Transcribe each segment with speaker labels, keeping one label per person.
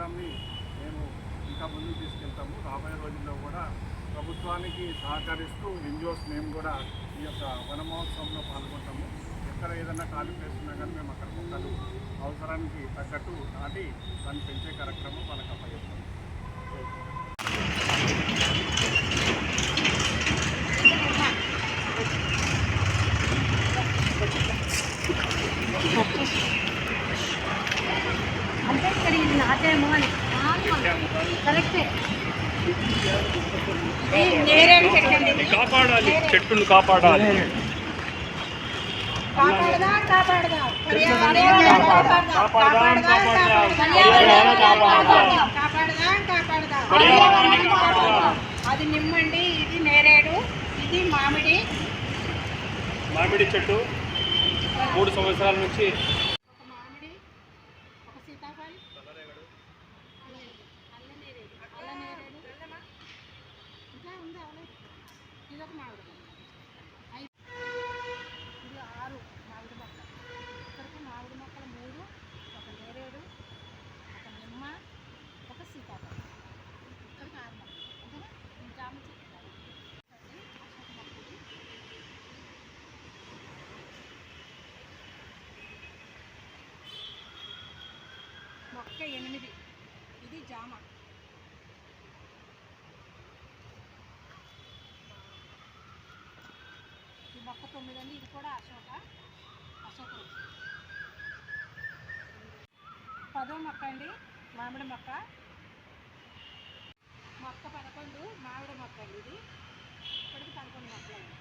Speaker 1: ప్రోగ్రామ్ని మేము ఇంకా ముందుకు తీసుకెళ్తాము. రాబోయే రోజుల్లో కూడా ప్రభుత్వానికి సహకరిస్తూ ఎన్జిఓస్ మేము కూడా ఈ యొక్క వన మహోత్సవంలో పాల్గొంటాము. ఎక్కడ ఏదైనా ఖాళీ ప్లేస్ ఉన్నా కానీ మేము అక్కడ మొక్కలు అవసరానికి తగ్గట్టు నాటి దాన్ని పెంచే కార్యక్రమం వాళ్ళకి అప్పచెప్తాము.
Speaker 2: అంటే ఇక్కడ ఇది నాటేమో అని కరెక్టే.
Speaker 1: కాపాడాలి, చెట్టును కాపాడాలి.
Speaker 2: అది నిమ్మండి, ఇది నేరేడు, ఇది
Speaker 1: మామిడి చెట్టు 3 సంవత్సరాల నుంచి
Speaker 2: ఇది 6 మామిడి మొక్కలు. ఇక్కడికి మామిడి మొక్కలు 3, ఒక నేరేడు, ఒక నిమ్మ, ఒక సీతాఫలం. ఇక్కడికి 6 మొక్కలు. ఓకేనా? జామ చెట్టు అశోక మొక్కలు. మొక్క 8. ఇది జామ. మొక్క 9 అండి. ఇది కూడా అశోక వృక్షం. 10వ మొక్క అండి, మామిడి మొక్క. మొక్క 11, మామిడి మొక్క అండి. ఇది ఇప్పటికి 11 మొక్కలు అండి.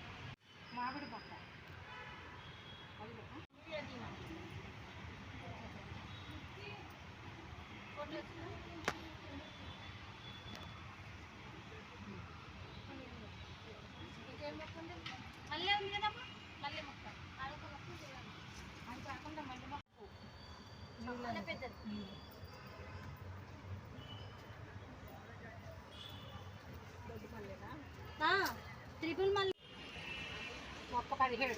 Speaker 2: మామిడి మొక్క ఇంకేం మొక్క ఉంది? మల్లె ఉంది కదమ్మా, మల్లె మొక్క. అదొక మొక్క చూడండి. అది కాకుండా మల్లె మొక్క పెద్దది. దొడ్డి మల్లెనా? ట్రిపుల్ మల్లె మొక్క 17.